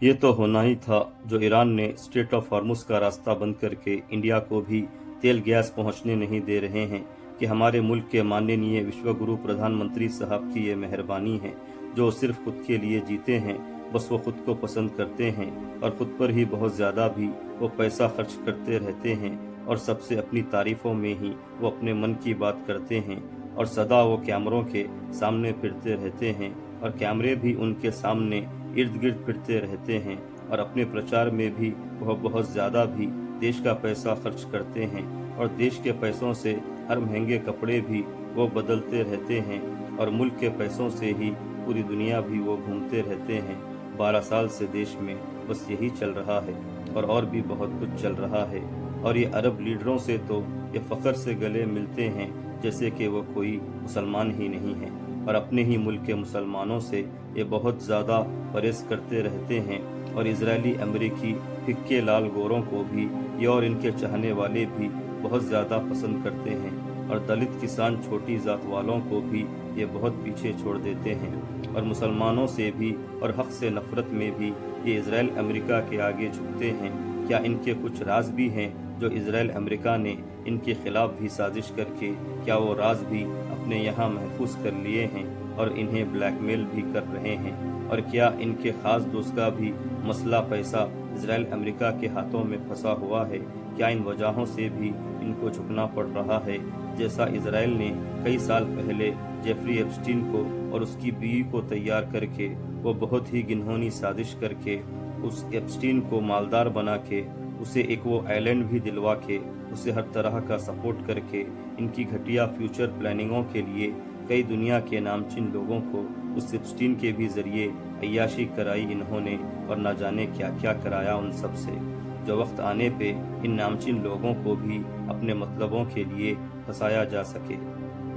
ये तो होना ही था जो ईरान ने स्ट्रेट ऑफ हॉर्मुज का रास्ता बंद करके इंडिया को भी तेल गैस पहुंचने नहीं दे रहे हैं कि हमारे मुल्क के माननीय विश्वगुरु प्रधानमंत्री साहब की ये मेहरबानी है जो सिर्फ खुद के लिए जीते हैं। बस वो खुद को पसंद करते हैं और खुद पर ही बहुत ज़्यादा भी वो पैसा खर्च करते रहते हैं और सबसे अपनी तारीफ़ों में ही वो अपने मन की बात करते हैं और सदा वो कैमरों के सामने फिरते रहते हैं और कैमरे भी उनके सामने इर्द गिर्द फिरते रहते हैं और अपने प्रचार में भी वह बहुत ज़्यादा भी देश का पैसा खर्च करते हैं और देश के पैसों से हर महंगे कपड़े भी वो बदलते रहते हैं और मुल्क के पैसों से ही पूरी दुनिया भी वो घूमते रहते हैं। 12 साल से देश में बस यही चल रहा है और भी बहुत कुछ चल रहा है और ये अरब लीडरों से तो ये फ़ख्र से गले मिलते हैं जैसे कि वो कोई मुसलमान ही नहीं है और अपने ही मुल्क के मुसलमानों से ये बहुत ज़्यादा परहेज़ करते रहते हैं और इजरायली अमेरिकी फिक्के लाल गोरों को भी ये और इनके चाहने वाले भी बहुत ज़्यादा पसंद करते हैं और दलित किसान छोटी जात वालों को भी ये बहुत पीछे छोड़ देते हैं और मुसलमानों से भी और हक़ से नफ़रत में भी ये इजराइल अमेरिका के आगे झुकते हैं। क्या इनके कुछ राज भी हैं जो इजराइल अमेरिका ने इनके खिलाफ भी साजिश करके क्या वो राज भी अपने यहाँ महफूज कर लिए हैं और इन्हें ब्लैकमेल भी कर रहे हैं और क्या इनके ख़ास दोस्त का भी मसला पैसा इजराइल अमेरिका के हाथों में फंसा हुआ है। क्या इन वजहों से भी इनको झुकना पड़ रहा है जैसा इजराइल ने कई साल पहले जेफरी एप्स्टीन को और उसकी बीवी को तैयार करके वो बहुत ही घिनौनी साजिश करके उस एप्स्टीन को मालदार बना के उसे एक वो आइलैंड भी दिलवा के उसे हर तरह का सपोर्ट करके इनकी घटिया फ्यूचर प्लानिंगों के लिए कई दुनिया के नामचीन लोगों को उस एप्स्टीन के भी जरिए अय्याशी कराई इन्होंने और न जाने क्या क्या कराया उन सब से जो वक्त आने पे इन नामचीन लोगों को भी अपने मतलबों के लिए फंसाया जा सके।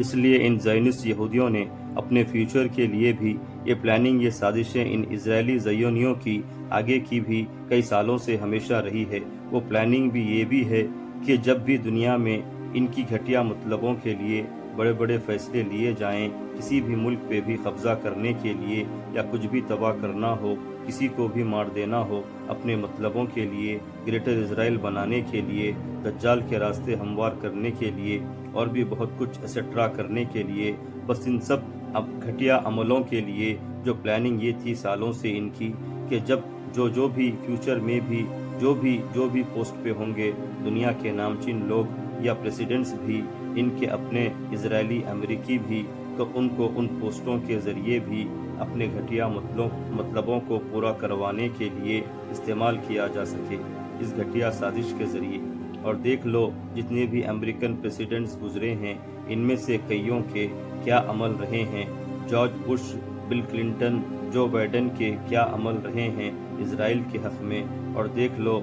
इसलिए इन ज़ायनिस्ट यहूदियों ने अपने फ्यूचर के लिए भी ये प्लानिंग ये साजिशें इन इजरायली ज़योनियों की आगे की भी कई सालों से हमेशा रही है। वो प्लानिंग भी ये भी है कि जब भी दुनिया में इनकी घटिया मतलबों के लिए बड़े बड़े फैसले लिए जाएं, किसी भी मुल्क पे भी कब्जा करने के लिए या कुछ भी तबाह करना हो, किसी को भी मार देना हो, अपने मतलबों के लिए, ग्रेटर इजराइल बनाने के लिए, दज्जाल के रास्ते हमवार करने के लिए और भी बहुत कुछ एसेट्रा करने के लिए, बस इन सब अब घटिया अमलों के लिए जो प्लानिंग ये थी सालों से इनकी कि जब जो भी फ्यूचर में भी जो भी पोस्ट पे होंगे दुनिया के नामचीन लोग या प्रेसिडेंट्स भी इनके अपने इजरायली अमेरिकी भी तो उनको उन पोस्टों के ज़रिए भी अपने घटिया मतलबों को पूरा करवाने के लिए इस्तेमाल किया जा सके इस घटिया साजिश के ज़रिए। और देख लो जितने भी अमेरिकन प्रेसिडेंट्स गुजरे हैं इनमें से कईयों के क्या अमल रहे हैं, George Bush, bill Clinton, Joe Biden के क्या अमल रहे हैं इजराइल के हक़ में, और देख लो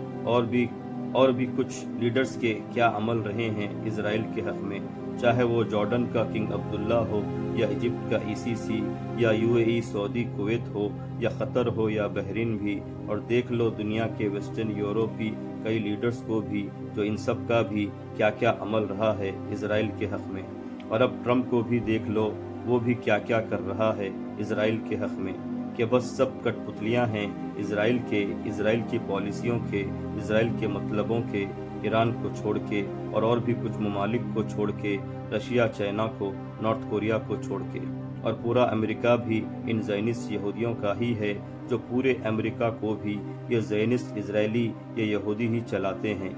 और भी कुछ लीडर्स के क्या अमल रहे हैं इजराइल के हक़ में, चाहे वो जॉर्डन का किंग अब्दुल्ला हो या इजिप्ट का ईसीसी या यूएई सऊदी कुवैत हो या क़तर हो या बहरीन भी। और देख लो दुनिया के वेस्टर्न यूरोपी कई लीडर्स को भी जो इन सब का भी क्या क्या अमल रहा है इजराइल के हक़ में। और अब ट्रम्प को भी देख लो वो भी क्या क्या कर रहा है इजराइल के हक़ में कि बस सब कठपुतलियाँ हैं इजराइल की पॉलिसियों के, इजराइल के मतलबों के, ईरान को छोड़ के और भी कुछ ममालिक को छोड़ के, रशिया, चाइना को, नॉर्थ कोरिया को छोड़ के। और पूरा अमेरिका भी इन ज़ायनिस्ट यहूदियों का ही है जो पूरे अमेरिका को भी ये ज़ायनिस्ट इजरायली ये यहूदी ही चलाते हैं।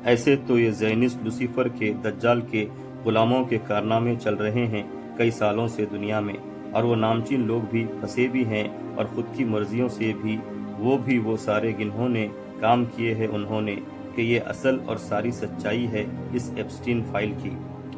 ऐसे तो ये ज़ायनिस्ट लूसीफर के, दज्जाल के गुलामों के कारनामे चल रहे हैं कई सालों से दुनिया में और वो नामचीन लोग भी फंसे भी हैं और ख़ुद की मर्जियों से भी वो सारे जिन्होंने काम किए हैं उन्होंने कि ये असल और सारी सच्चाई है इस एप्स्टीन फाइल की।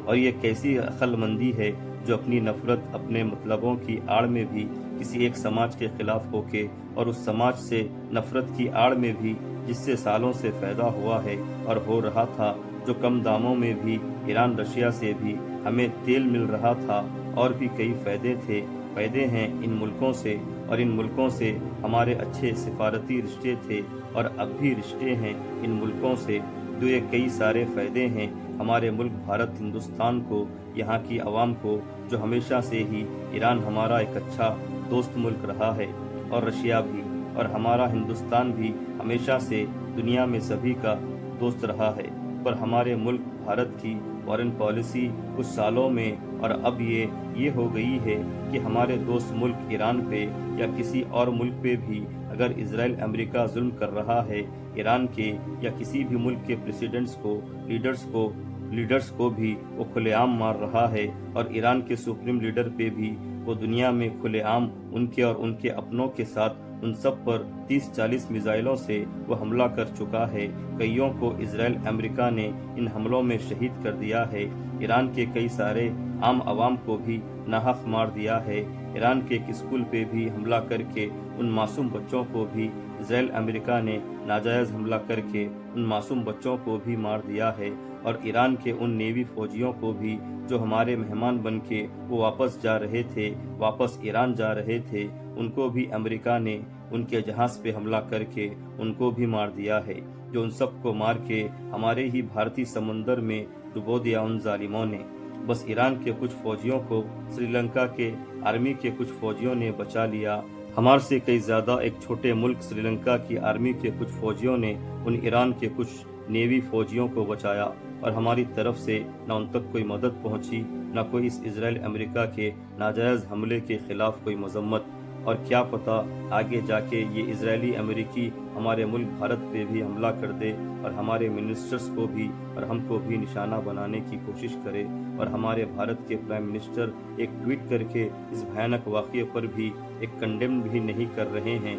और ये कैसी अक्लमंदी है जो अपनी नफ़रत अपने मतलबों की आड़ में भी किसी एक समाज के ख़िलाफ़ होके और उस समाज से नफ़रत की आड़ में भी जिससे सालों से फ़ायदा हुआ है और हो रहा था, जो कम दामों में भी ईरान, रशिया से भी हमें तेल मिल रहा था और भी कई फ़ायदे हैं इन मुल्कों से। और इन मुल्कों से हमारे अच्छे सिफारती रिश्ते थे और अब भी रिश्ते हैं इन मुल्कों से, जो ये कई सारे फ़ायदे हैं हमारे मुल्क भारत हिंदुस्तान को, यहाँ की आवाम को, जो हमेशा से ही ईरान हमारा एक अच्छा दोस्त मुल्क रहा है और रशिया भी। اور ہمارا ہندوستان بھی ہمیشہ سے دنیا میں سبھی کا دوست رہا ہے، پر ہمارے ملک بھارت کی فارن پالیسی کچھ سالوں میں اور اب یہ ہو گئی ہے کہ ہمارے دوست ملک ایران پہ یا کسی اور ملک پہ بھی اگر اسرائیل امریکہ ظلم کر رہا ہے، ایران کے یا کسی بھی ملک کے پریزیڈنٹس کو، لیڈرز کو بھی وہ کھلے عام مار رہا ہے، اور ایران کے سپریم لیڈر پہ بھی وہ دنیا میں کھلے عام ان کے اور ان کے اپنوں کے ساتھ ان سب پر 30-40 میزائلوں سے وہ حملہ کر چکا ہے۔ کئیوں کو اسرائیل امریکہ نے ان حملوں میں شہید کر دیا ہے، ایران کے کئی سارے عام عوام کو بھی ناحق مار دیا ہے، ایران کے ایک اسکول پہ بھی حملہ کر کے ان معصوم بچوں کو بھی اسرائیل امریکہ نے ناجائز حملہ کر کے ان معصوم بچوں کو بھی مار دیا ہے، اور ایران کے ان نیوی فوجیوں کو بھی جو ہمارے مہمان بن کے وہ واپس ایران جا رہے تھے، ان کو بھی امریکہ نے ان کے جہاز پہ حملہ کر کے ان کو بھی مار دیا ہے، جو ان سب کو مار کے ہمارے ہی بھارتی سمندر میں ڈبو دیا ان ظالموں نے۔ بس ایران کے کچھ فوجیوں کو سری لنکا کے آرمی کے کچھ فوجیوں نے بچا لیا، ہمارے سے کئی زیادہ ایک چھوٹے ملک سری لنکا کی آرمی کے کچھ فوجیوں نے ان ایران کے کچھ نیوی فوجیوں کو بچایا، اور ہماری طرف سے نہ ان تک کوئی مدد پہنچی، نہ کوئی اس اسرائیل امریکہ کے ناجائز حملے کے خلاف کوئی مذمت، اور کیا پتہ آگے جا کے یہ اسرائیلی امریکی ہمارے ملک بھارت پہ بھی حملہ کر دے اور ہمارے منسٹرز کو بھی اور ہم کو بھی نشانہ بنانے کی کوشش کرے، اور ہمارے بھارت کے پرائم منسٹر ایک ٹویٹ کر کے اس بھیانک واقعے پر بھی ایک کنڈیم بھی نہیں کر رہے ہیں،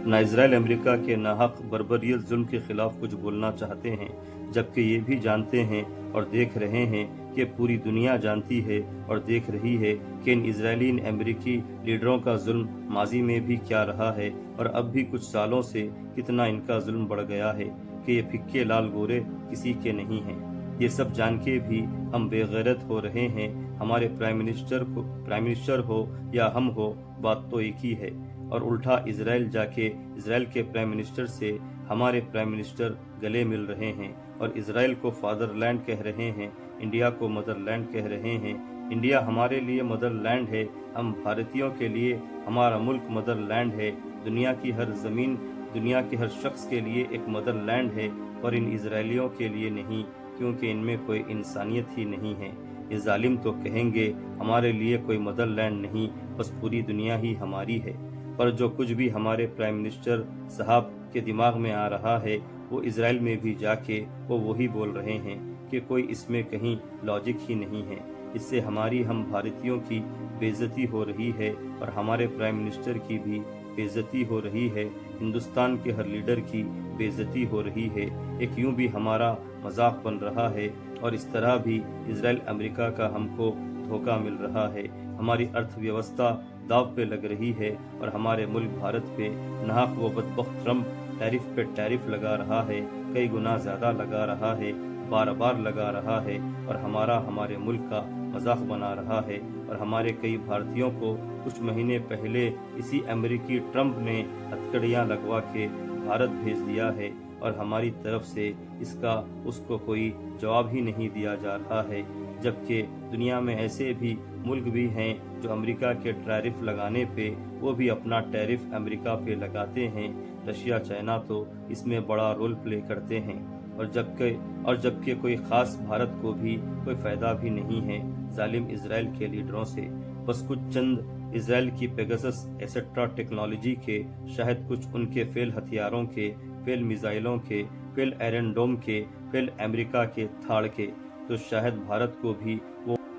نہ اسرائیل امریکہ کے ناحق بربریت ظلم کے خلاف کچھ بولنا چاہتے ہیں، جبکہ یہ بھی جانتے ہیں اور دیکھ رہے ہیں کہ پوری دنیا جانتی ہے اور دیکھ رہی ہے کہ ان اسرائیلی امریکی لیڈروں کا ظلم ماضی میں بھی کیا رہا ہے، اور اب بھی کچھ سالوں سے کتنا ان کا ظلم بڑھ گیا ہے کہ یہ پھکے لال گورے کسی کے نہیں ہیں۔ یہ سب جان کے بھی ہم بے غیرت ہو رہے ہیں، ہمارے پرائم منسٹر ہو یا ہم ہو، بات تو ایک ہی ہے، اور الٹا اسرائیل جا کے اسرائیل کے پرائم منسٹر سے ہمارے پرائم منسٹر گلے مل رہے ہیں، اور اسرائیل کو فادر لینڈ کہہ رہے ہیں، انڈیا کو مدر لینڈ کہہ رہے ہیں۔ انڈیا ہمارے لیے مدر لینڈ ہے، ہم بھارتیوں کے لیے ہمارا ملک مدر لینڈ ہے، دنیا کی ہر زمین، دنیا کے ہر شخص کے لیے ایک مدر لینڈ ہے، پر ان اسرائیلیوں کے لیے نہیں، کیونکہ ان میں کوئی انسانیت ہی نہیں ہے۔ یہ ظالم تو کہیں گے ہمارے لیے کوئی مدر لینڈ نہیں، بس پوری دنیا ہی ہماری ہے، پر جو کچھ بھی ہمارے پرائم منسٹر صاحب کے دماغ میں آ رہا ہے وہ اسرائیل میں بھی جا کے وہ وہی بول رہے ہیں کہ کوئی اس میں کہیں لاجک ہی نہیں ہے۔ اس سے ہماری ہم بھارتیوں کی بے عزتی ہو رہی ہے، اور ہمارے پرائم منسٹر کی بھی بے عزتی ہو رہی ہے، ہندوستان کے ہر لیڈر کی بے عزتی ہو رہی ہے، ایک یوں بھی ہمارا مذاق بن رہا ہے، اور اس طرح بھی اسرائیل امریکہ کا ہم کو دھوکہ مل رہا ہے، ہماری ارتھ ویوستھا داو پہ لگ رہی ہے، اور ہمارے ملک بھارت پہ ناحق وہ بدبخت ٹرمپ ٹیرف پہ ٹیرف لگا رہا ہے، کئی گنا زیادہ لگا رہا ہے، بار بار لگا رہا ہے، اور ہمارے ملک کا مذاق بنا رہا ہے، اور ہمارے کئی بھارتیوں کو کچھ مہینے پہلے اسی امریکی ٹرمپ نے ہتھکڑیاں لگوا کے بھارت بھیج دیا ہے، اور ہماری طرف سے اس کو کوئی جواب ہی نہیں دیا جا رہا ہے، جبکہ دنیا میں ایسے بھی ملک بھی ہیں جو امریکہ کے ٹیرف لگانے پہ وہ بھی اپنا ٹیرف امریکہ پہ لگاتے ہیں، رشیا چائنا تو اس میں بڑا رول پلے کرتے ہیں، اور جبکہ کوئی خاص بھارت کو بھی کوئی فائدہ بھی نہیں ہے ظالم اسرائیل کے لیڈروں سے، بس کچھ چند اسرائیل کی پیگسس ایسٹرا ٹیکنالوجی کے، شاید کچھ ان کے فیل ہتھیاروں کے، فیل میزائلوں کے، فیل آئرن ڈوم کے، فیل امریکہ کے تھاڑ کے، تو شاید بھارت کو بھی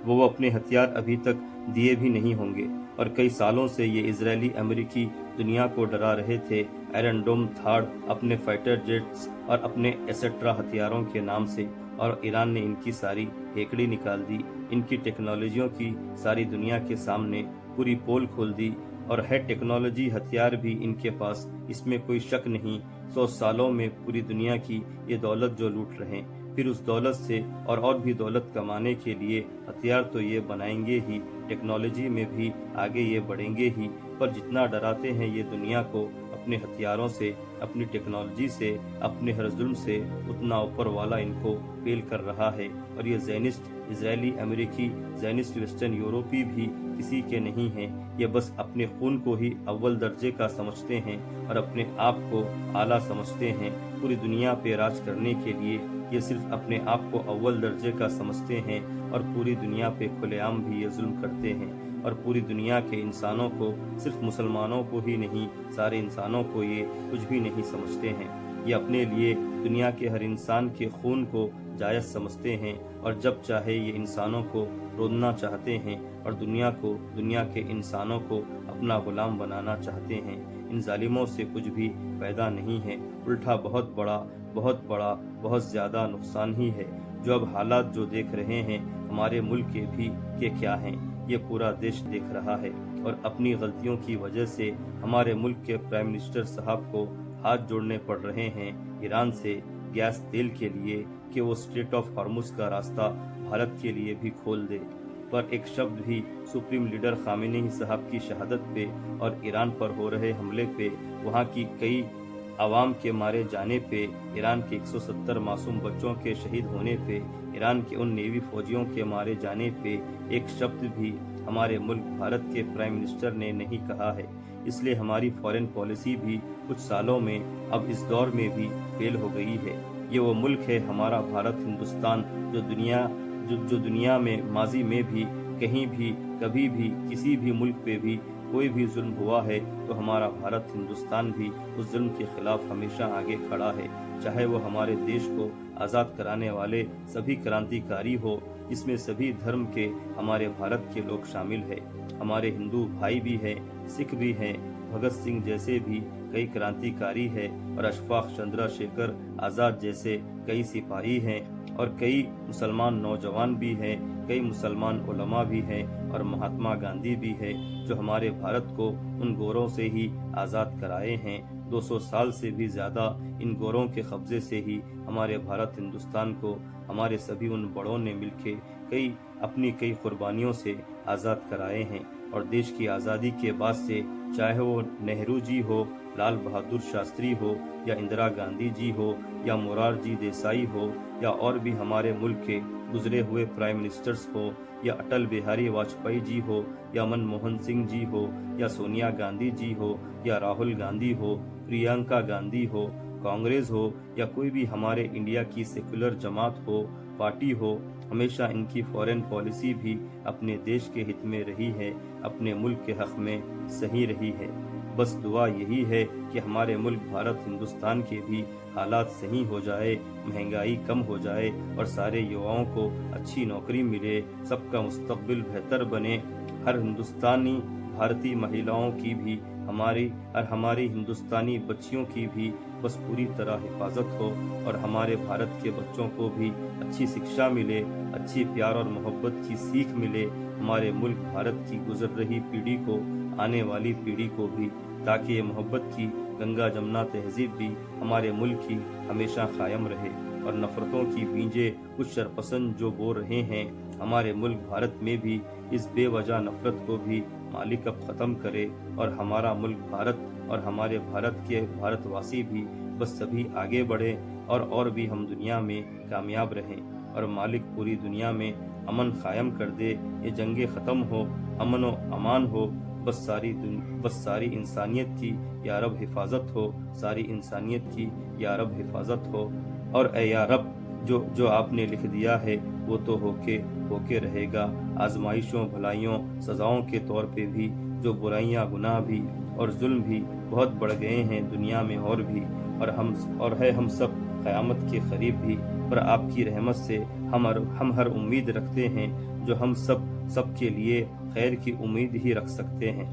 وہ اپنے ہتھیار ابھی تک دیے بھی نہیں ہوں گے، اور کئی سالوں سے یہ اسرائیلی امریکی دنیا کو ڈرا رہے تھے آئرن ڈوم تھاڑ اپنے فائٹر جیٹس اور اپنے ایسٹرا ہتھیاروں کے نام سے، اور ایران نے ان کی ساری ہیکڑی نکال دی، ان کی ٹیکنالوجیوں کی ساری دنیا کے سامنے پوری پول کھول دی، اور ہے ٹیکنالوجی ہتھیار بھی ان کے پاس، اس میں کوئی شک نہیں، 100 سالوں میں پوری دنیا کی یہ دولت جو لوٹ رہے ہیں، پھر اس دولت سے اور بھی دولت کمانے کے لیے ہتھیار تو یہ بنائیں گے ہی، ٹیکنالوجی میں بھی آگے یہ بڑھیں گے ہی، پر جتنا ڈراتے ہیں یہ دنیا کو اپنے ہتھیاروں سے، اپنی ٹیکنالوجی سے، اپنے ہر ظلم سے، اتنا اوپر والا ان کو فیل کر رہا ہے، اور یہ زینسٹ اسرائیلی امریکی، زینسٹ ویسٹرن یورپی بھی किसी के नहीं हैं। ये बस अपने खून को ही अव्वल दर्जे का समझते हैं और अपने आप को आला समझते हैं। पूरी दुनिया पे राज करने के लिए ये सिर्फ अपने आप को अव्वल दर्जे का समझते हैं और पूरी दुनिया पे खुलेआम भी ये जुल्म करते हैं। और पूरी दुनिया के इंसानों को, सिर्फ मुसलमानों को ही नहीं, सारे इंसानों को ये कुछ भी नहीं समझते हैं। ये अपने लिए दुनिया के हर इंसान के खून को जायज़ समझते हैं और जब चाहे ये इंसानों को रोदना चाहते हैं और दुनिया के इंसानों को अपना गुलाम बनाना चाहते हैं। इन जालिमों से कुछ भी फायदा नहीं है, उल्टा बहुत बड़ा बहुत ज़्यादा नुकसान ही है। जो अब हालात जो देख रहे हैं हमारे मुल्क के क्या हैं, ये पूरा देश देख रहा है। और अपनी गलतियों की वजह से हमारे मुल्क के प्राइम मिनिस्टर साहब को हाथ जोड़ने पड़ रहे हैं ईरान से गैस तेल के लिए कि वो स्ट्रेट ऑफ हॉर्मुज का रास्ता भारत के लिए भी खोल दे। पर एक शब्द भी सुप्रीम लीडर खामेनी साहब की शहादत पे और ईरान पर हो रहे हमले पे, वहाँ की कई आवाम के मारे जाने पे, ईरान के 170 मासूम बच्चों के शहीद होने पे, ईरान के उन नेवी फौजियों के मारे जाने पे एक शब्द भी हमारे मुल्क भारत के प्राइम मिनिस्टर ने नहीं कहा है। इसलिए हमारी फॉरेन पॉलिसी भी कुछ सालों में, अब इस दौर में भी फेल हो गई है। ये वो मुल्क है हमारा भारत हिंदुस्तान जो दुनिया में माजी में भी, कहीं भी, कभी भी, किसी भी मुल्क पे भी कोई भी जुल्म हुआ है तो हमारा भारत हिंदुस्तान भी उस जुल्म के खिलाफ हमेशा आगे खड़ा है। चाहे वो हमारे देश को आज़ाद कराने वाले सभी क्रांतिकारी हो, जिसमें सभी धर्म के हमारे भारत के लोग शामिल है। हमारे हिंदू भाई भी हैं, सिख भी हैं, भगत सिंह जैसे भी कई क्रांतिकारी है और अशफाक चंद्रशेखर आज़ाद जैसे कई सिपाही हैं और कई मुसलमान नौजवान भी हैं, कई मुसलमान उलमा भी हैं और महात्मा गांधी भी है जो हमारे भारत को उन गोरों से ही आज़ाद कराए हैं। 200 साल से भी ज़्यादा इन गोरों के कब्जे से ही हमारे भारत हिंदुस्तान को हमारे सभी उन बड़ों ने मिलके अपनी कई कुर्बानियों से आज़ाद कराए हैं। और देश की आज़ादी के बाद से चाहे वो नेहरू जी हो, लाल बहादुर शास्त्री हो, या इंदिरा गांधी जी हो, या मोरारजी देसाई हो, या और भी हमारे मुल्क के गुजरे हुए प्राइम मिनिस्टर्स हो, या अटल बिहारी वाजपेयी जी हो, या मनमोहन सिंह जी हो, या सोनिया गांधी जी हो, या राहुल गांधी हो, प्रियंका गांधी हो, कांग्रेस हो, या कोई भी हमारे इंडिया की सेकुलर जमात हो, पार्टी हो, हमेशा इनकी फॉरेन पॉलिसी भी अपने देश के हित में रही है, अपने मुल्क के हक में सही रही है। बस दुआ यही है कि हमारे मुल्क भारत हिंदुस्तान के भी हालात सही हो जाए, महंगाई कम हो जाए और सारे युवाओं को अच्छी नौकरी मिले, सबका मुस्तकबिल बेहतर बने। हर हिंदुस्तानी भारतीय महिलाओं की भी, हमारी हिंदुस्तानी बच्चियों की भी बस पूरी तरह हिफाजत हो और हमारे भारत के बच्चों को भी अच्छी शिक्षा मिले, अच्छी प्यार और मोहब्बत की सीख मिले हमारे मुल्क भारत की गुजर रही पीढ़ी को, आने वाली पीढ़ी को भी, ताकि ये मोहब्बत की गंगा जमुना तहजीब भी हमारे मुल्क की हमेशा कायम रहे और नफरतों की बीजें कुछ शरपसंद जो बो रहे हैं हमारे मुल्क भारत में भी इस बेवजह नफरत को भी मालिक अब खत्म करे और हमारा मुल्क भारत और हमारे भारत के भारतवासी भी बस सभी आगे बढ़े और भी हम दुनिया में कामयाब रहें और मालिक पूरी दुनिया में अमन कायम कर दे, ये जंगे ख़त्म हो, अमन व अमान हो, बस सारी इंसानियत की या रब हिफाजत हो, सारी इंसानियत की या रब हिफाजत हो। और ए या रब, जो आपने लिख दिया है वो तो होके रहेगा। आजमाइशों, भलाइयों, सजाओं के तौर पे भी जो बुराइयां, गुनाह भी और जुल्म भी बहुत बढ़ गए हैं दुनिया में और भी, और हम सब क़यामत के करीब भी, पर आपकी रहमत से हम हर उम्मीद रखते हैं जो हम सब के लिए खैर की उम्मीद ही रख सकते हैं।